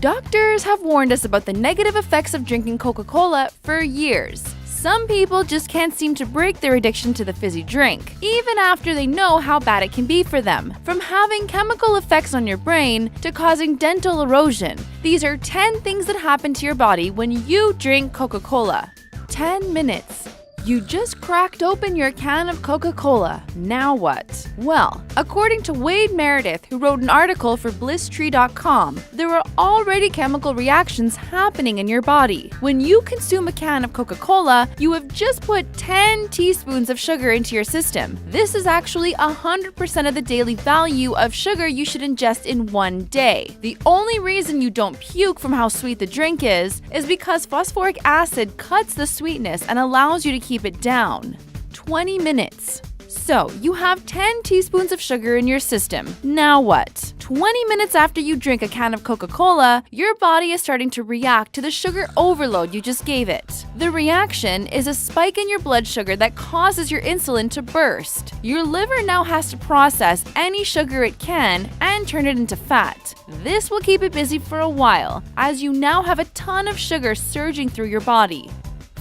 Doctors have warned us about the negative effects of drinking Coca Cola for years. Some people just can't seem to break their addiction to the fizzy drink, even after they know how bad it can be for them. From having chemical effects on your brain to causing dental erosion, these are 10 things that happen to your body when you drink Coca Cola. 10 minutes. You just cracked open your can of Coca Cola. Now what? Well, according to Wade Meredith, who wrote an article for BlissTree.com, there are already chemical reactions happening in your body. When you consume a can of Coca Cola, you have just put 10 teaspoons of sugar into your system. This is actually 100% of the daily value of sugar you should ingest in one day. The only reason you don't puke from how sweet the drink is because phosphoric acid cuts the sweetness and allows you to keep it down. 20 minutes. So, you have 10 teaspoons of sugar in your system. Now what? 20 minutes after you drink a can of Coca Cola, your body is starting to react to the sugar overload you just gave it. The reaction is a spike in your blood sugar that causes your insulin to burst. Your liver now has to process any sugar it can and turn it into fat. This will keep it busy for a while, as you now have a ton of sugar surging through your body.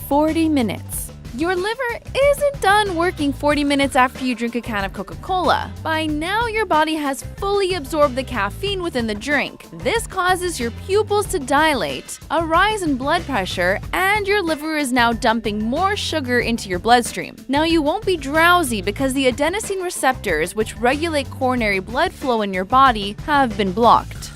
40 minutes. Your liver isn't done working 40 minutes after you drink a can of Coca Cola. By now, your body has fully absorbed the caffeine within the drink. This causes your pupils to dilate, a rise in blood pressure, and your liver is now dumping more sugar into your bloodstream. Now, you won't be drowsy because the adenosine receptors, which regulate coronary blood flow in your body, have been blocked.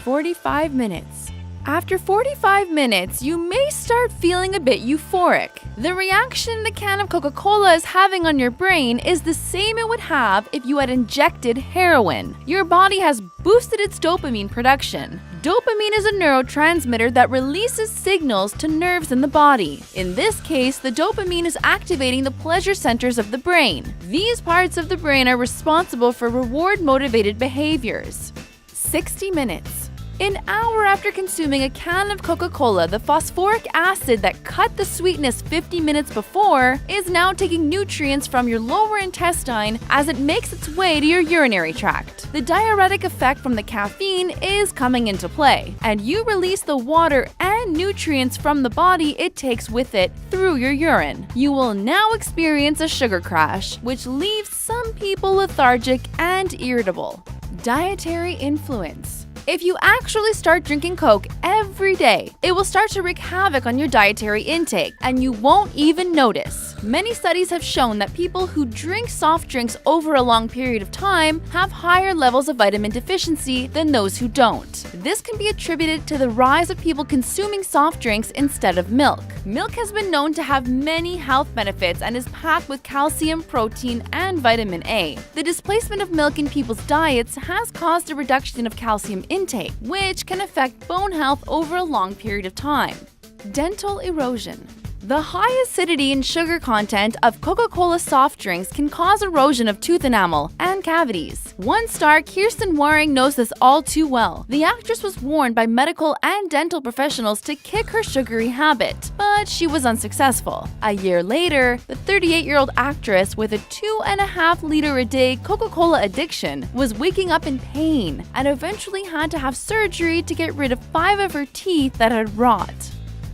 45 minutes. After 45 minutes, you may start feeling a bit euphoric. The reaction the can of Coca Cola is having on your brain is the same it would have if you had injected heroin. Your body has boosted its dopamine production. Dopamine is a neurotransmitter that releases signals to nerves in the body. In this case, the dopamine is activating the pleasure centers of the brain. These parts of the brain are responsible for reward-motivated behaviors. 60 minutes. An hour after consuming a can of Coca Cola, the phosphoric acid that cut the sweetness 50 minutes before is now taking nutrients from your lower intestine as it makes its way to your urinary tract. The diuretic effect from the caffeine is coming into play, and you release the water and nutrients from the body it takes with it through your urine. You will now experience a sugar crash, which leaves some people lethargic and irritable. Dietary influence. If you actually start drinking Coke every day, it will start to wreak havoc on your dietary intake, and you won't even notice. Many studies have shown that people who drink soft drinks over a long period of time have higher levels of vitamin deficiency than those who don't. This can be attributed to the rise of people consuming soft drinks instead of milk. Milk has been known to have many health benefits and is packed with calcium, protein, and vitamin A. The displacement of milk in people's diets has caused a reduction of calcium intake, which can affect bone health over a long period of time. Dental erosion. The high acidity and sugar content of Coca-Cola soft drinks can cause erosion of tooth enamel and cavities. One star, Kirsten Waring, knows this all too well. The actress was warned by medical and dental professionals to kick her sugary habit, but she was unsuccessful. A year later, the 38-year-old actress with a 2.5-liter-a-day Coca-Cola addiction was waking up in pain and eventually had to have surgery to get rid of 5 of her teeth that had rot.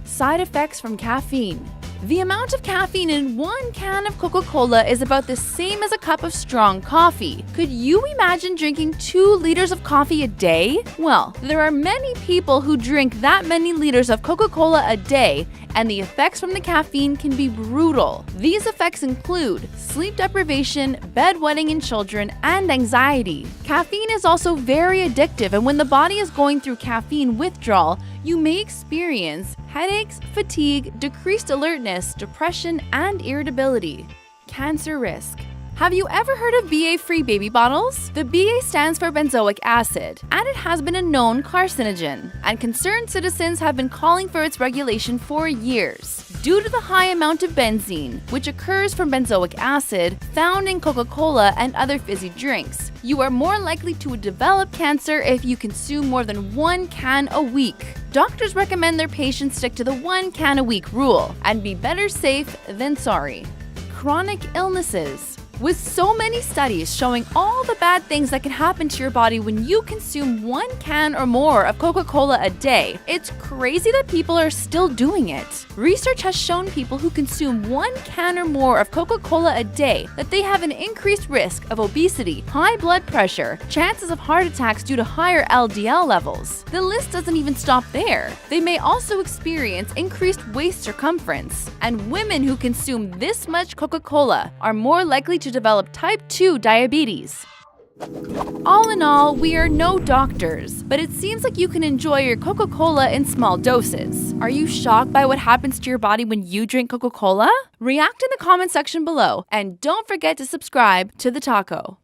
Side effects from caffeine. The amount of caffeine in one can of Coca Cola is about the same as a cup of strong coffee. Could you imagine drinking 2 liters of coffee a day? Well, there are many people who drink that many liters of Coca Cola a day, and the effects from the caffeine can be brutal. These effects include sleep deprivation, bedwetting in children, and anxiety. Caffeine is also very addictive, and when the body is going through caffeine withdrawal, you may experience headaches, fatigue, decreased alertness, depression, and irritability. Cancer risk. Have you ever heard of BA-free baby bottles? The BA stands for benzoic acid, and it has been a known carcinogen, and concerned citizens have been calling for its regulation for years. Due to the high amount of benzene, which occurs from benzoic acid, found in Coca-Cola and other fizzy drinks, you are more likely to develop cancer if you consume more than 1 can a week. Doctors recommend their patients stick to the 1 can a week rule, and be better safe than sorry. Chronic illnesses. With so many studies showing all the bad things that can happen to your body when you consume 1 can or more of Coca Cola a day, it's crazy that people are still doing it. Research has shown people who consume 1 can or more of Coca Cola a day that they have an increased risk of obesity, high blood pressure, chances of heart attacks due to higher LDL levels. The list doesn't even stop there. They may also experience increased waist circumference, and women who consume this much Coca Cola are more likely to develop type 2 diabetes. All in all, we are no doctors, but it seems like you can enjoy your Coca Cola in small doses. Are you shocked by what happens to your body when you drink Coca Cola? React in the comment section below, and don't forget to subscribe to The Taco.